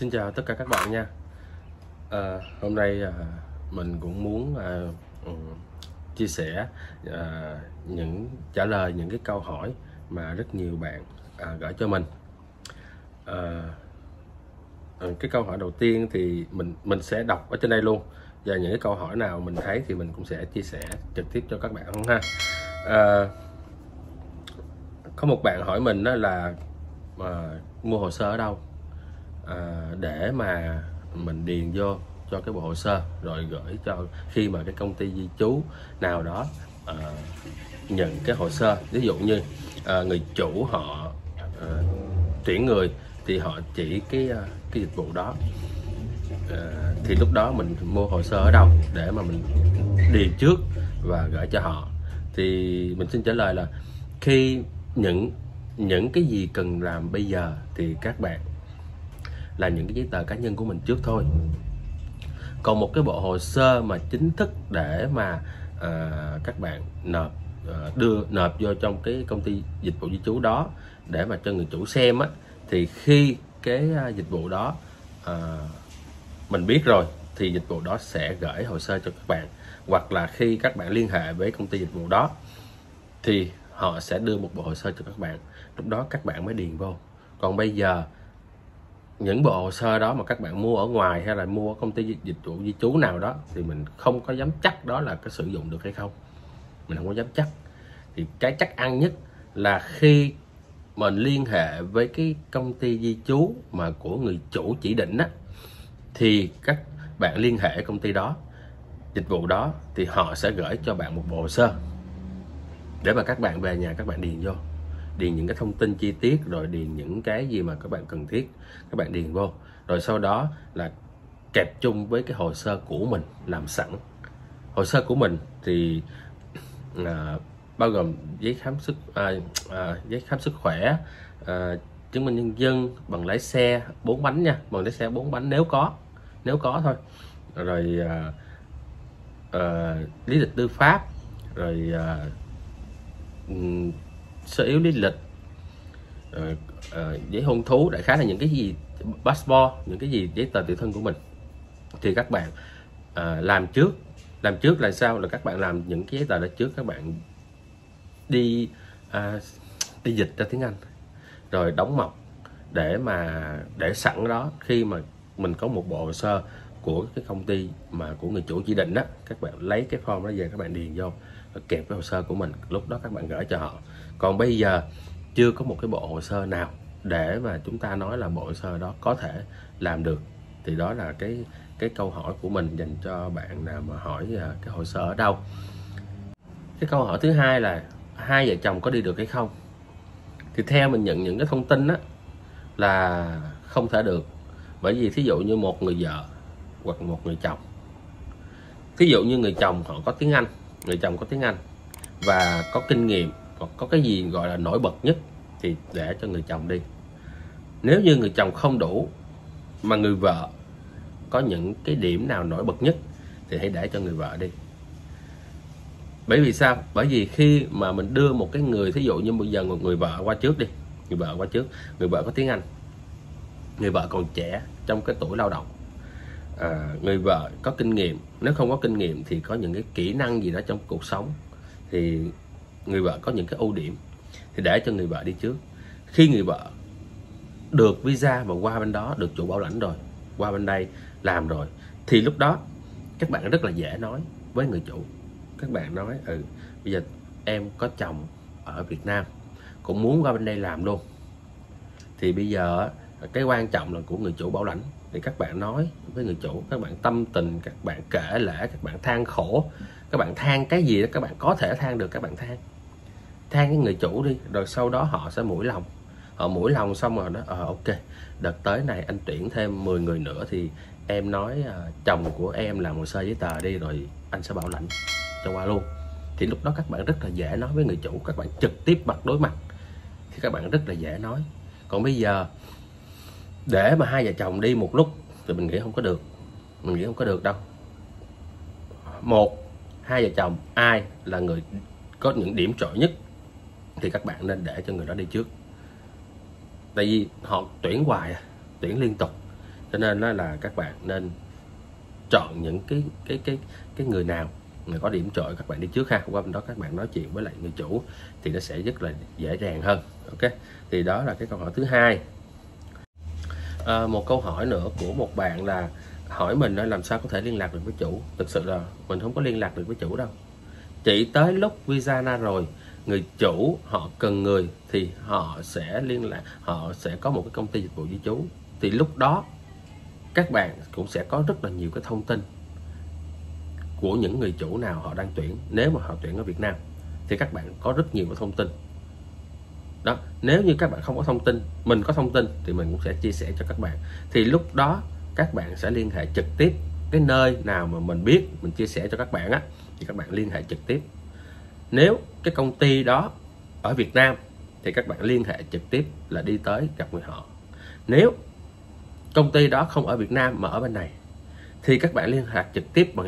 Xin chào tất cả các bạn nha. Hôm nay mình cũng muốn chia sẻ trả lời những cái câu hỏi mà rất nhiều bạn gửi cho mình. Cái câu hỏi đầu tiên thì mình sẽ đọc ở trên đây luôn, và những cái câu hỏi nào mình thấy thì mình cũng sẽ chia sẻ trực tiếp cho các bạn không ha. Có một bạn hỏi mình đó là mua hồ sơ ở đâu để mà mình điền vô cho cái bộ hồ sơ rồi gửi cho khi mà cái công ty di trú nào đó nhận cái hồ sơ. Ví dụ như người chủ họ tuyển người thì họ chỉ cái dịch vụ đó, thì lúc đó mình mua hồ sơ ở đâu để mà mình điền trước và gửi cho họ. Thì mình xin trả lời là khi những cái gì cần làm bây giờ thì các bạn là những cái giấy tờ cá nhân của mình trước thôi. Còn một cái bộ hồ sơ mà chính thức để mà các bạn nộp vô trong cái công ty dịch vụ di trú đó để mà cho người chủ xem á, thì khi cái dịch vụ đó mình biết rồi thì dịch vụ đó sẽ gửi hồ sơ cho các bạn, hoặc là khi các bạn liên hệ với công ty dịch vụ đó thì họ sẽ đưa một bộ hồ sơ cho các bạn, lúc đó các bạn mới điền vô. Còn bây giờ những bộ hồ sơ đó mà các bạn mua ở ngoài hay là mua ở công ty dịch vụ di trú nào đó thì mình không có dám chắc đó là có sử dụng được hay không, mình không có dám chắc. Thì cái chắc ăn nhất là khi mình liên hệ với cái công ty di trú mà của người chủ chỉ định á, thì các bạn liên hệ công ty đó, dịch vụ đó, thì họ sẽ gửi cho bạn một bộ hồ sơ để mà các bạn về nhà các bạn điền vô, điền những cái thông tin chi tiết, rồi điền những cái gì mà các bạn cần thiết các bạn điền vô, rồi sau đó là kẹp chung với cái hồ sơ của mình làm sẵn. Hồ sơ của mình thì bao gồm giấy khám sức khỏe, chứng minh nhân dân, bằng lái xe 4 bánh nha, bằng lái xe 4 bánh nếu có thôi, rồi lý lịch tư pháp, rồi sơ yếu lý lịch, giấy hôn thú, đại khái là những cái gì, passport, những cái gì giấy tờ tùy thân của mình thì các bạn làm trước là sao, là các bạn làm những cái giấy tờ đó trước, các bạn đi dịch ra tiếng Anh rồi đóng mộc để sẵn đó. Khi mà mình có một bộ hồ sơ của cái công ty mà của người chủ chỉ định đó, các bạn lấy cái form đó về, các bạn điền vô kẹp cái hồ sơ của mình, lúc đó các bạn gửi cho họ. Còn bây giờ chưa có một cái bộ hồ sơ nào để mà chúng ta nói là bộ hồ sơ đó có thể làm được, thì đó là cái câu hỏi của mình dành cho bạn nào mà hỏi cái hồ sơ ở đâu. Cái câu hỏi thứ hai là hai vợ chồng có đi được hay không, thì theo mình nhận những cái thông tin đó là không thể được. Bởi vì thí dụ như một người vợ hoặc một người chồng, thí dụ như người chồng họ có tiếng Anh, người chồng có tiếng Anh và có kinh nghiệm, có cái gì gọi là nổi bật nhất thì để cho người chồng đi. Nếu như người chồng không đủ mà người vợ có những cái điểm nào nổi bật nhất thì hãy để cho người vợ đi. Bởi vì sao? Bởi vì khi mà mình đưa một cái người, thí dụ như bây giờ một người vợ qua trước đi, người vợ có tiếng Anh, người vợ còn trẻ trong cái tuổi lao động, người vợ có kinh nghiệm, nếu không có kinh nghiệm thì có những cái kỹ năng gì đó trong cuộc sống, thì người vợ có những cái ưu điểm thì để cho người vợ đi trước. Khi người vợ được visa mà qua bên đó, được chủ bảo lãnh rồi, qua bên đây làm rồi, thì lúc đó các bạn rất là dễ nói với người chủ. Các bạn nói bây giờ em có chồng ở Việt Nam cũng muốn qua bên đây làm luôn, thì bây giờ cái quan trọng là của người chủ bảo lãnh. Thì các bạn nói với người chủ, các bạn tâm tình, các bạn kể lể, các bạn than khổ, các bạn than cái gì đó các bạn có thể than được, các bạn than cái người chủ đi, rồi sau đó họ sẽ mũi lòng. Họ mũi lòng xong rồi nói ok, đợt tới này anh tuyển thêm 10 người nữa thì em nói chồng của em làm hồ sơ giấy tờ đi, rồi anh sẽ bảo lãnh cho qua luôn. Thì lúc đó các bạn rất là dễ nói với người chủ, các bạn trực tiếp mặt đối mặt thì các bạn rất là dễ nói. Còn bây giờ để mà hai vợ chồng đi một lúc thì mình nghĩ không có được, đâu. Hai vợ chồng ai là người có những điểm trội nhất thì các bạn nên để cho người đó đi trước. Tại vì họ tuyển hoài, tuyển liên tục, Cho nên là các bạn nên chọn những cái người nào người có điểm trội, các bạn đi trước ha. Qua bên đó các bạn nói chuyện với lại người chủ thì nó sẽ rất là dễ dàng hơn. Ok, thì đó là cái câu hỏi thứ hai. Một câu hỏi nữa của một bạn là hỏi mình là làm sao có thể liên lạc được với chủ. Thực sự là mình không có liên lạc được với chủ đâu. Chỉ tới lúc visa ra rồi, người chủ họ cần người thì họ sẽ liên lạc, họ sẽ có một cái công ty dịch vụ di trú. Thì lúc đó các bạn cũng sẽ có rất là nhiều cái thông tin của những người chủ nào họ đang tuyển. Nếu mà họ tuyển ở Việt Nam thì các bạn có rất nhiều cái thông tin đó. Nếu như các bạn không có thông tin, mình có thông tin thì mình cũng sẽ chia sẻ cho các bạn. Thì lúc đó các bạn sẽ liên hệ trực tiếp cái nơi nào mà mình biết, mình chia sẻ cho các bạn á, thì các bạn liên hệ trực tiếp. Nếu cái công ty đó ở Việt Nam thì các bạn liên hệ trực tiếp là đi tới gặp người họ. Nếu công ty đó không ở Việt Nam mà ở bên này thì các bạn liên hệ trực tiếp bằng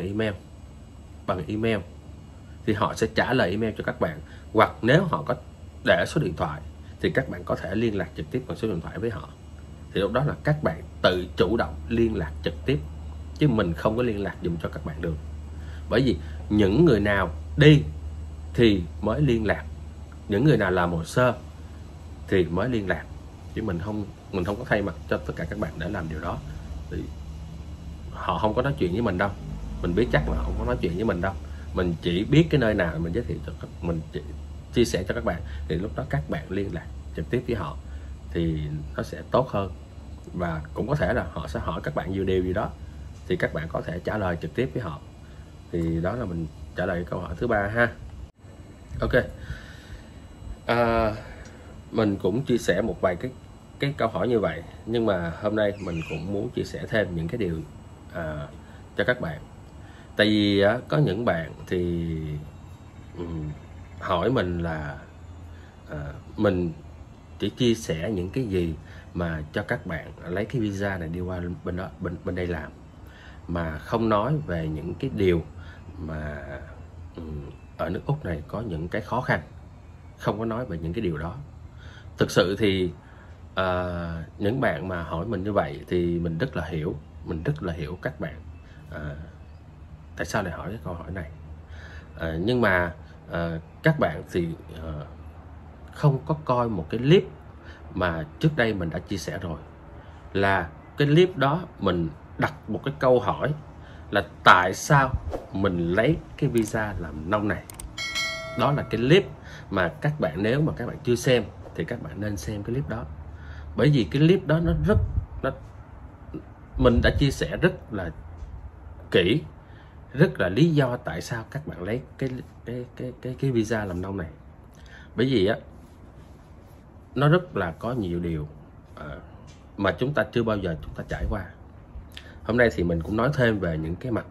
email thì họ sẽ trả lời email cho các bạn. Hoặc nếu họ có để số điện thoại thì các bạn có thể liên lạc trực tiếp bằng số điện thoại với họ. Thì lúc đó là các bạn tự chủ động liên lạc trực tiếp, chứ mình không có liên lạc dùm cho các bạn được. Bởi vì những người nào đi thì mới liên lạc, những người nào làm hồ sơ thì mới liên lạc, chứ mình không có thay mặt cho tất cả các bạn để làm điều đó. Thì họ không có nói chuyện với mình đâu, mình biết chắc là họ không có nói chuyện với mình đâu. Mình chỉ biết cái nơi nào mình giới thiệu cho mình, chia sẻ cho các bạn, thì lúc đó các bạn liên lạc trực tiếp với họ thì nó sẽ tốt hơn. Và cũng có thể là họ sẽ hỏi các bạn nhiều điều gì đó thì các bạn có thể trả lời trực tiếp với họ. Thì đó là mình trả lời câu hỏi thứ ba ha. Ok, mình cũng chia sẻ một vài cái câu hỏi như vậy, nhưng mà hôm nay mình cũng muốn chia sẻ thêm những cái điều cho các bạn. Tại vì có những bạn thì hỏi mình là mình chỉ chia sẻ những cái gì mà cho các bạn lấy cái visa này đi qua bên đây làm, mà không nói về những cái điều mà ở nước Úc này có những cái khó khăn, không có nói về những cái điều đó. Thực sự thì những bạn mà hỏi mình như vậy thì mình rất là hiểu các bạn tại sao lại hỏi cái câu hỏi này. Nhưng mà các bạn thì không có coi một cái clip mà trước đây mình đã chia sẻ rồi. Là cái clip đó mình đặt một cái câu hỏi là tại sao mình lấy cái visa làm nông này. Đó là cái clip mà các bạn, nếu mà các bạn chưa xem thì các bạn nên xem cái clip đó. Bởi vì cái clip đó mình đã chia sẻ rất là kỹ, rất là lý do tại sao các bạn lấy cái visa làm nông này. Bởi vì nó rất là có nhiều điều mà chúng ta chưa bao giờ chúng ta trải qua. Hôm nay thì mình cũng nói thêm về những cái mặt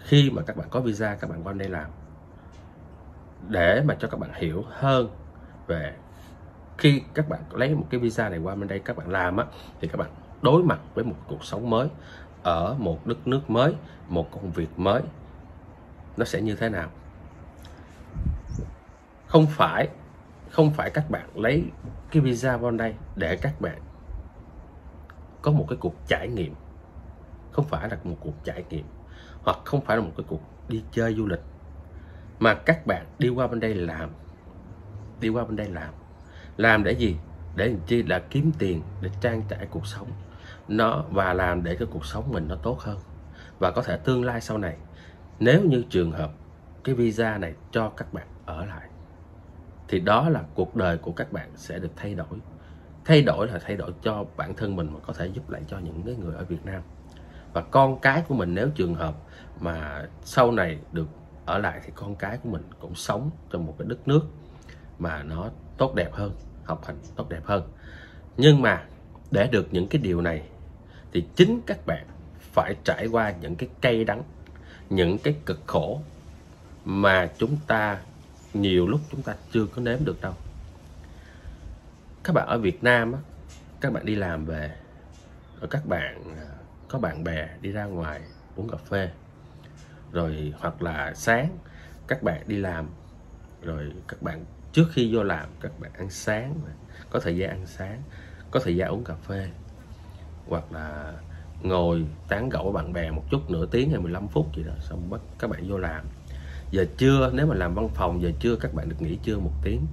khi mà các bạn có visa, các bạn qua đây làm, để mà cho các bạn hiểu hơn về khi các bạn lấy một cái visa này qua bên đây các bạn làm thì các bạn đối mặt với một cuộc sống mới ở một đất nước mới, một công việc mới, nó sẽ như thế nào. Không phải các bạn lấy cái visa vào đây để các bạn có một cái cuộc trải nghiệm, không phải là một cuộc trải nghiệm, hoặc không phải là một cái cuộc đi chơi du lịch, mà các bạn đi qua bên đây làm để gì? Để làm chi? Là kiếm tiền để trang trải cuộc sống nó, và làm để cái cuộc sống mình nó tốt hơn. Và có thể tương lai sau này, nếu như trường hợp cái visa này cho các bạn ở lại, thì đó là cuộc đời của các bạn sẽ được thay đổi. Thay đổi là thay đổi cho bản thân mình, mà có thể giúp lại cho những cái người ở Việt Nam. Và con cái của mình, nếu trường hợp mà sau này được ở lại, thì con cái của mình cũng sống trong một cái đất nước mà nó tốt đẹp hơn, học hành tốt đẹp hơn. Nhưng mà để được những cái điều này thì chính các bạn phải trải qua những cái cay đắng, những cái cực khổ mà chúng ta nhiều lúc chúng ta chưa có nếm được đâu. Các bạn ở Việt Nam các bạn đi làm về, rồi các bạn có bạn bè đi ra ngoài uống cà phê, rồi hoặc là sáng các bạn đi làm, rồi các bạn trước khi vô làm các bạn ăn sáng, có thời gian ăn sáng, có thời gian uống cà phê. hoặc là ngồi tán gẫu với bạn bè một chút, nửa tiếng hay 15 phút gì đó, xong bắt các bạn vô làm. Giờ trưa nếu mà làm văn phòng, giờ trưa các bạn được nghỉ trưa 1 tiếng,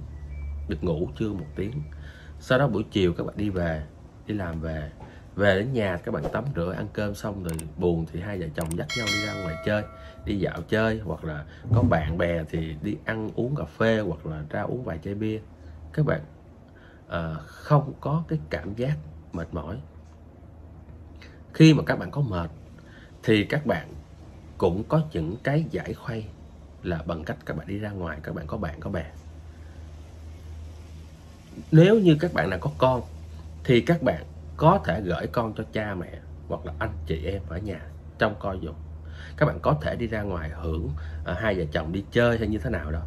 được ngủ trưa 1 tiếng. Sau đó buổi chiều các bạn đi làm về đến nhà các bạn tắm rửa ăn cơm xong rồi buồn thì hai vợ chồng dắt nhau đi ra ngoài chơi, đi dạo chơi, hoặc là có bạn bè thì đi ăn uống cà phê, hoặc là ra uống vài chai bia. Các bạn không có cái cảm giác mệt mỏi. Khi mà các bạn có mệt thì các bạn cũng có những cái giải khuây là bằng cách các bạn đi ra ngoài, các bạn có bạn có bè. Nếu như các bạn nào có con thì các bạn có thể gửi con cho cha mẹ hoặc là anh chị em ở nhà trông coi giùm. Các bạn có thể đi ra ngoài hưởng, hai vợ chồng đi chơi hay như thế nào đó.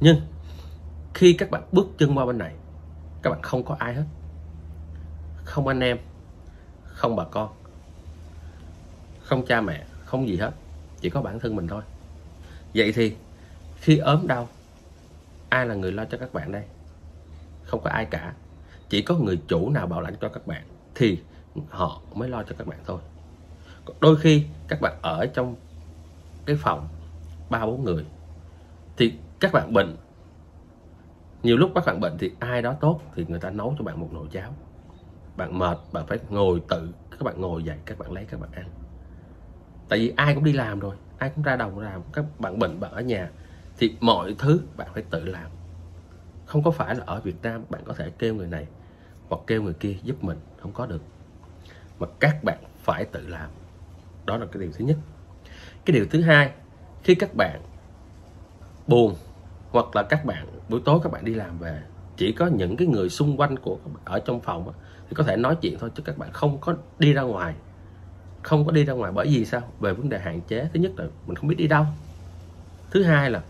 Nhưng khi các bạn bước chân qua bên này, các bạn không có ai hết, không anh em, không bà con, không cha mẹ, không gì hết, chỉ có bản thân mình thôi. Vậy thì khi ốm đau, ai là người lo cho các bạn đây? Không có ai cả. Chỉ có người chủ nào bảo lãnh cho các bạn thì họ mới lo cho các bạn thôi. Đôi khi các bạn ở trong cái phòng 3-4 người thì các bạn bệnh, nhiều lúc các bạn bệnh thì ai đó tốt thì người ta nấu cho bạn một nồi cháo. Bạn mệt, bạn phải ngồi tự, các bạn ngồi dậy, các bạn lấy các bạn ăn. Tại vì ai cũng đi làm rồi, ai cũng ra đồng làm. Các bạn bệnh, bạn ở nhà thì mọi thứ bạn phải tự làm. Không có phải là ở Việt Nam bạn có thể kêu người này hoặc kêu người kia giúp mình, không có được. Mà các bạn phải tự làm. Đó là cái điều thứ nhất. Cái điều thứ hai, khi các bạn buồn hoặc là các bạn buổi tối các bạn đi làm về, chỉ có những cái người xung quanh của ở trong phòng thì có thể nói chuyện thôi, chứ các bạn không có đi ra ngoài. Không có đi ra ngoài bởi vì sao? Về vấn đề hạn chế. Thứ nhất là mình không biết đi đâu. Thứ hai là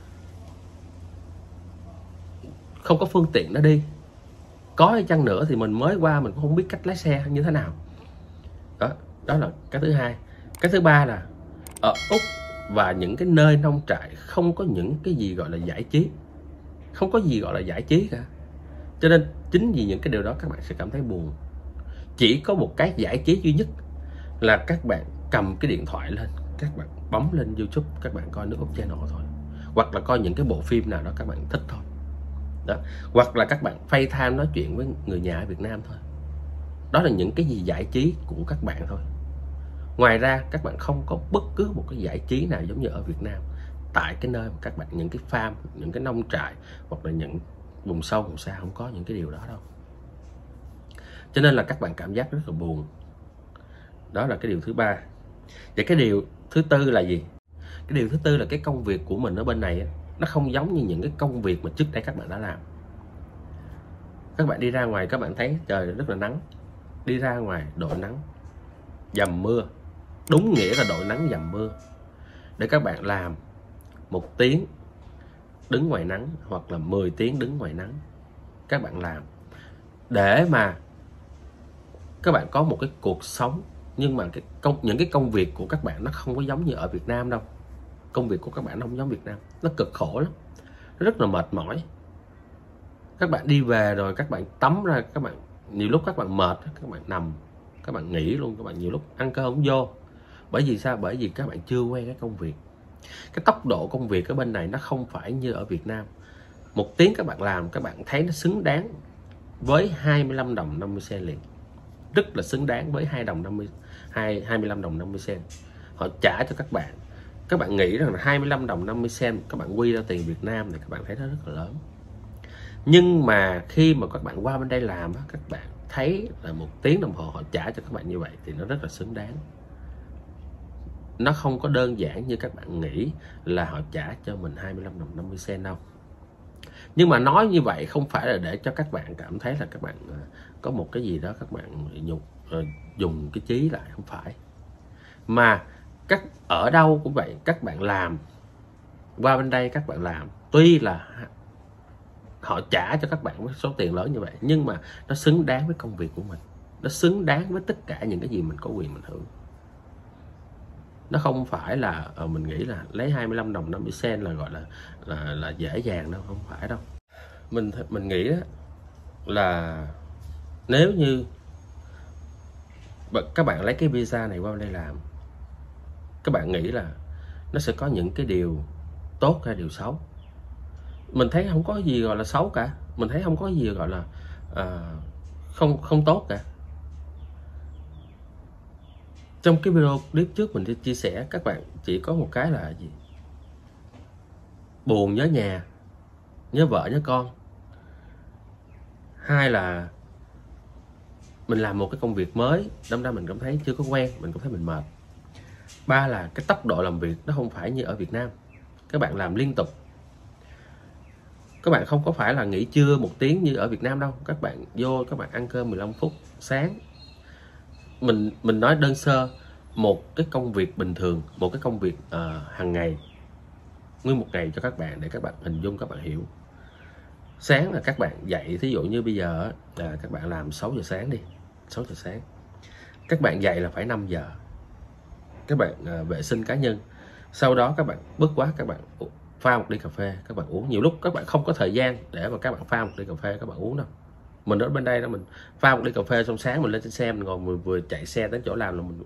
không có phương tiện nó đi. Có hay chăng nữa thì mình mới qua, mình cũng không biết cách lái xe như thế nào. Đó là cái thứ hai. Cái thứ ba là ở Úc và những cái nơi nông trại không có những cái gì gọi là giải trí. Không có gì gọi là giải trí cả. Cho nên chính vì những cái điều đó các bạn sẽ cảm thấy buồn. Chỉ có một cái giải trí duy nhất là các bạn cầm cái điện thoại lên, các bạn bấm lên YouTube, các bạn coi nước Úc Channel thôi. Hoặc là coi những cái bộ phim nào đó các bạn thích thôi. Đó. Hoặc là các bạn FaceTime nói chuyện với người nhà ở Việt Nam thôi. Đó là những cái gì giải trí của các bạn thôi. Ngoài ra các bạn không có bất cứ một cái giải trí nào giống như ở Việt Nam. Tại cái nơi mà các bạn, những cái farm, những cái nông trại hoặc là những vùng sâu vùng xa không có những cái điều đó đâu. Cho nên là các bạn cảm giác rất là buồn. Đó là cái điều thứ ba. Và cái điều thứ tư là gì? Cái điều thứ tư là cái công việc của mình ở bên này nó không giống như những cái công việc mà trước đây các bạn đã làm. Các bạn đi ra ngoài các bạn thấy trời rất là nắng, đi ra ngoài đội nắng dầm mưa, đúng nghĩa là đội nắng dầm mưa, để các bạn làm 1 tiếng đứng ngoài nắng hoặc là 10 tiếng đứng ngoài nắng. Các bạn làm để mà các bạn có một cái cuộc sống. Nhưng mà những cái công việc của các bạn nó không có giống như ở Việt Nam đâu. Công việc của các bạn không giống Việt Nam, nó cực khổ lắm, nó rất là mệt mỏi. Các bạn đi về rồi các bạn tắm ra, các bạn nhiều lúc các bạn mệt, các bạn nằm, các bạn nghỉ luôn. Các bạn nhiều lúc ăn cơm không vô. Bởi vì sao? Bởi vì các bạn chưa quen cái công việc. Cái tốc độ công việc ở bên này nó không phải như ở Việt Nam. 1 tiếng các bạn làm, các bạn thấy nó xứng đáng với 25 đồng 50 cent liền. Rất là xứng đáng với 25 đồng 50 cent. Họ trả cho các bạn. Các bạn nghĩ rằng là 25 đồng 50 cent các bạn quy ra tiền Việt Nam thì các bạn thấy nó rất là lớn. Nhưng mà khi mà các bạn qua bên đây làm, các bạn thấy là 1 tiếng đồng hồ họ trả cho các bạn như vậy thì nó rất là xứng đáng. Nó không có đơn giản như các bạn nghĩ là họ trả cho mình 25 đồng 50 cent đâu. Nhưng mà nói như vậy không phải là để cho các bạn cảm thấy là các bạn có một cái gì đó các bạn dùng cái trí lại, không phải. Mà ở đâu cũng vậy, các bạn làm qua bên đây các bạn làm, tuy là họ trả cho các bạn với số tiền lớn như vậy, nhưng mà nó xứng đáng với công việc của mình, nó xứng đáng với tất cả những cái gì mình có quyền mình hưởng. Nó không phải là mình nghĩ là lấy 25 đồng 50 cent là gọi là dễ dàng đâu, không phải đâu. Mình nghĩ là nếu như Các bạn lấy cái visa này qua đây làm, các bạn nghĩ là nó sẽ có những cái điều tốt hay điều xấu? Mình thấy không có gì gọi là xấu cả, mình thấy không có gì gọi là không tốt cả. Trong cái video clip trước mình chia sẻ, các bạn chỉ có một cái là gì? Buồn, nhớ nhà, nhớ vợ, nhớ con. Hai là mình làm một cái công việc mới, đâm ra mình cảm thấy chưa có quen, mình cảm thấy mình mệt. Ba là cái tốc độ làm việc nó không phải như ở Việt Nam, các bạn làm liên tục, các bạn không có phải là nghỉ trưa 1 tiếng như ở Việt Nam đâu. Các bạn vô, các bạn ăn cơm 15 phút sáng. Mình nói đơn sơ, một cái công việc bình thường, một cái công việc hàng ngày, nguyên một ngày cho các bạn để các bạn hình dung, các bạn hiểu. Sáng là các bạn dậy, thí dụ như bây giờ là các bạn làm 6 giờ sáng đi, 6 giờ sáng. Các bạn dậy là phải 5 giờ. Các bạn vệ sinh cá nhân. Sau đó các bạn bứt quá, các bạn pha một ly cà phê, các bạn uống. Nhiều lúc các bạn không có thời gian để mà các bạn pha một ly cà phê các bạn uống đâu. Mình ở bên đây đó, mình pha một ly cà phê xong sáng mình lên trên xe, mình ngồi mình vừa chạy xe đến chỗ làm là mình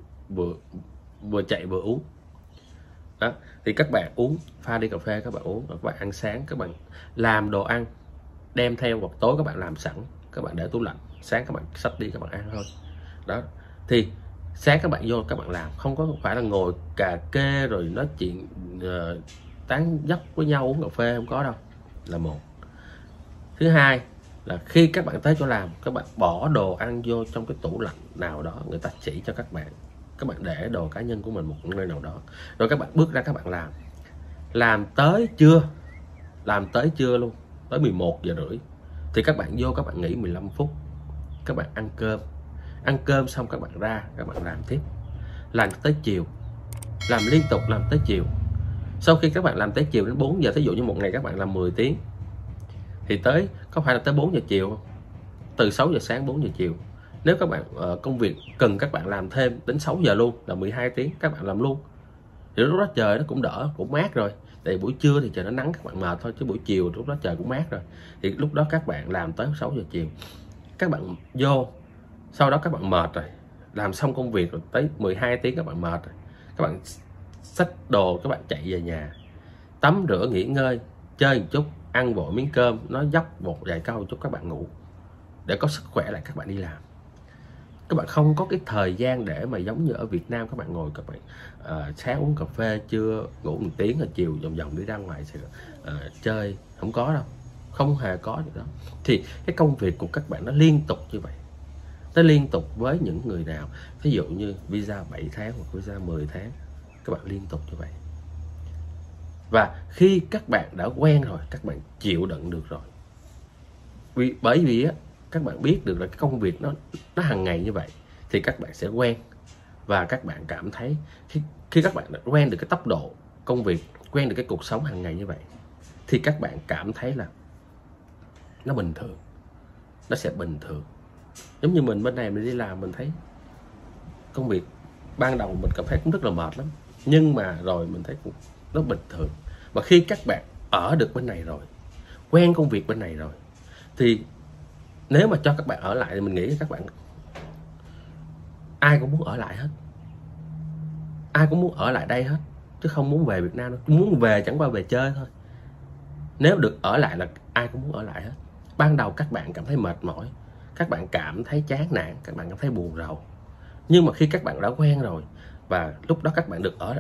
vừa chạy vừa uống. Đó, thì các bạn uống, pha ly cà phê các bạn uống, các bạn ăn sáng, các bạn làm đồ ăn đem theo, hoặc tối các bạn làm sẵn, các bạn để tủ lạnh, sáng các bạn xách đi các bạn ăn thôi. Đó, thì sáng các bạn vô các bạn làm, không có phải là ngồi cà kê rồi nói chuyện tán dóc với nhau uống cà phê, không có đâu, là một. Thứ hai là khi các bạn tới chỗ làm, các bạn bỏ đồ ăn vô trong cái tủ lạnh nào đó, người ta chỉ cho các bạn để đồ cá nhân của mình một nơi nào đó, rồi các bạn bước ra các bạn làm tới trưa luôn, tới 11 giờ rưỡi thì các bạn vô, các bạn nghỉ 15 phút, các bạn ăn cơm xong các bạn ra, các bạn làm tiếp, làm tới chiều, làm liên tục, làm tới chiều. Sau khi các bạn làm tới chiều đến 4 giờ, thí dụ như một ngày các bạn làm 10 tiếng thì có phải là tới 4 giờ chiều không? Từ 6 giờ sáng 4 giờ chiều. Nếu các bạn công việc cần các bạn làm thêm đến 6 giờ luôn, là 12 tiếng các bạn làm luôn, thì lúc đó trời nó cũng đỡ, cũng mát rồi. Tại buổi trưa thì trời nó nắng các bạn mệt thôi, chứ buổi chiều lúc đó trời cũng mát rồi. Thì lúc đó các bạn làm tới 6 giờ chiều, các bạn vô, sau đó các bạn mệt rồi, làm xong công việc rồi, tới 12 tiếng các bạn mệt rồi, các bạn xách đồ, các bạn chạy về nhà, tắm rửa, nghỉ ngơi, chơi một chút, ăn vội miếng cơm, nói dốc một vài câu chút, các bạn ngủ để có sức khỏe lại các bạn đi làm. Các bạn không có cái thời gian để mà giống như ở Việt Nam, các bạn ngồi, các bạn sáng uống cà phê, trưa ngủ 1 tiếng, rồi chiều vòng vòng đi ra ngoài chơi, không có đâu, không hề có gì đó. Thì cái công việc của các bạn nó liên tục như vậy, nó liên tục với những người nào ví dụ như visa 7 tháng hoặc visa 10 tháng, các bạn liên tục như vậy. Và khi các bạn đã quen rồi, các bạn chịu đựng được rồi, bởi vì các bạn biết được là cái công việc nó hàng ngày như vậy, thì các bạn sẽ quen. Và các bạn cảm thấy khi các bạn đã quen được cái tốc độ công việc, quen được cái cuộc sống hàng ngày như vậy, thì các bạn cảm thấy là nó bình thường, nó sẽ bình thường. Giống như mình bên này mình đi làm, mình thấy công việc ban đầu mình cảm thấy cũng rất là mệt lắm, nhưng mà rồi mình thấy cũng nó bình thường. Và khi các bạn ở được bên này rồi, quen công việc bên này rồi, thì nếu mà cho các bạn ở lại thì mình nghĩ các bạn ai cũng muốn ở lại hết, ai cũng muốn ở lại đây hết, chứ không muốn về Việt Nam đâu. Muốn về chẳng qua về chơi thôi. Nếu được ở lại là ai cũng muốn ở lại hết. Ban đầu các bạn cảm thấy mệt mỏi, các bạn cảm thấy chán nản, các bạn cảm thấy buồn rầu, nhưng mà khi các bạn đã quen rồi, và lúc đó các bạn được ở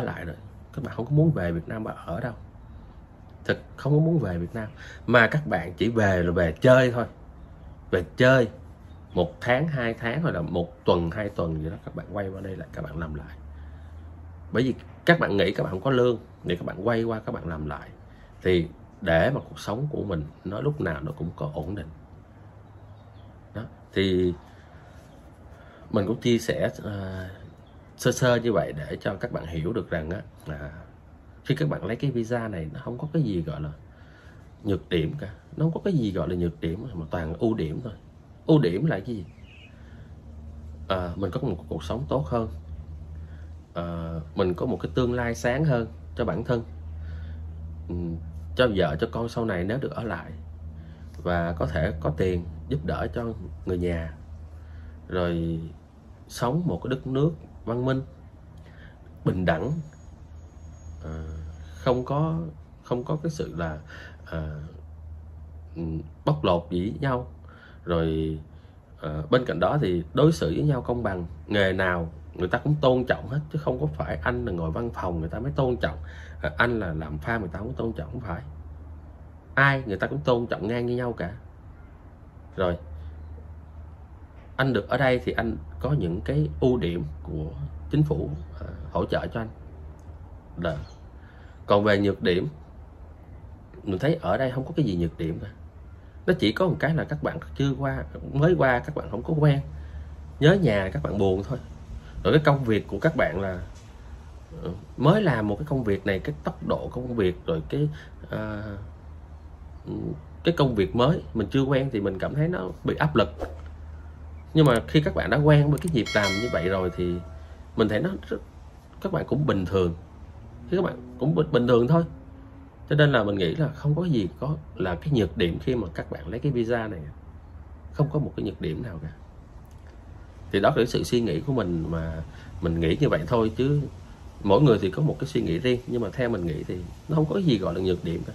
lại rồi, các bạn không có muốn về Việt Nam mà ở đâu, thật không có muốn về Việt Nam, mà các bạn chỉ về rồi về chơi thôi, về chơi 1 tháng 2 tháng, hoặc là 1 tuần 2 tuần gì đó, các bạn quay qua đây lại các bạn làm lại. Bởi vì các bạn nghĩ các bạn không có lương, thì các bạn quay qua các bạn làm lại, thì để mà cuộc sống của mình nó lúc nào nó cũng có ổn định. Đó, thì mình cũng chia sẻ sơ sơ như vậy để cho các bạn hiểu được rằng khi các bạn lấy cái visa này, nó không có cái gì gọi là nhược điểm cả, nó không có cái gì gọi là nhược điểm, mà toàn là ưu điểm thôi. Ưu điểm là cái gì? Mình có một cuộc sống tốt hơn, mình có một cái tương lai sáng hơn cho bản thân, cho vợ cho con sau này nếu được ở lại, và có thể có tiền giúp đỡ cho người nhà, rồi sống một cái đất nước văn minh, bình đẳng, không có cái sự là bóc lột gì với nhau, rồi bên cạnh đó thì đối xử với nhau công bằng, nghề nào người ta cũng tôn trọng hết, chứ không có phải anh là ngồi văn phòng người ta mới tôn trọng, anh là làm farm người ta không có tôn trọng, không phải, ai người ta cũng tôn trọng ngang như nhau cả. Rồi anh được ở đây thì anh có những cái ưu điểm của chính phủ hỗ trợ cho anh. Đó. Còn về nhược điểm, mình thấy ở đây không có cái gì nhược điểm cả. Nó chỉ có một cái là các bạn mới qua các bạn không có quen, nhớ nhà các bạn buồn thôi. Rồi cái công việc của các bạn là mới làm một cái công việc này, cái tốc độ công việc, rồi cái công việc mới mình chưa quen thì mình cảm thấy nó bị áp lực. Nhưng mà khi các bạn đã quen với cái nhịp làm như vậy rồi thì mình thấy các bạn cũng bình thường, chứ các bạn cũng bình thường thôi. Cho nên là mình nghĩ là không có gì có là cái nhược điểm khi mà các bạn lấy cái visa này, không có một cái nhược điểm nào cả. Thì đó là sự suy nghĩ của mình, mà mình nghĩ như vậy thôi, chứ mỗi người thì có một cái suy nghĩ riêng. Nhưng mà theo mình nghĩ thì nó không có gì gọi là nhược điểm cả.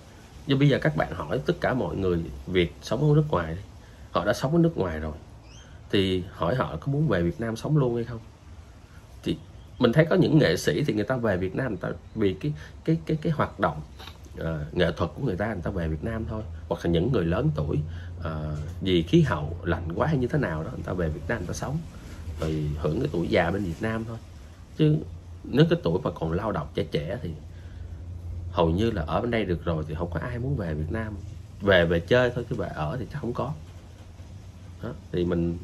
Nhưng bây giờ các bạn hỏi tất cả mọi người Việt sống ở nước ngoài, họ đã sống ở nước ngoài rồi, thì hỏi họ có muốn về Việt Nam sống luôn hay không. Thì mình thấy có những nghệ sĩ thì người ta về Việt Nam, người ta vì cái hoạt động nghệ thuật của người ta về Việt Nam thôi. Hoặc là những người lớn tuổi vì khí hậu lạnh quá hay như thế nào đó, người ta về Việt Nam người ta sống, rồi hưởng cái tuổi già bên Việt Nam thôi. Chứ nếu cái tuổi mà còn lao động trẻ thì hầu như là ở bên đây được rồi, thì không có ai muốn về Việt Nam. Về chơi thôi, chứ về ở thì chắc không có. Đó, thì mình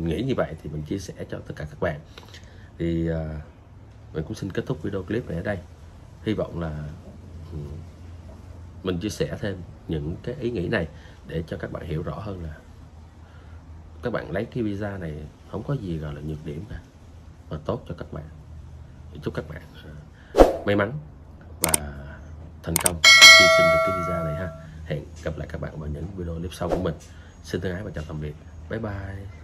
nghĩ như vậy thì mình chia sẻ cho tất cả các bạn. Thì mình cũng xin kết thúc video clip này ở đây. Hy vọng là mình chia sẻ thêm những cái ý nghĩ này để cho các bạn hiểu rõ hơn là các bạn lấy cái visa này không có gì gọi là nhược điểm cả, và tốt cho các bạn. Chúc các bạn may mắn và thành công khi xin được cái visa này ha. Hẹn gặp lại các bạn vào những video clip sau của mình. Xin thân ái và chào tạm biệt. Bye bye.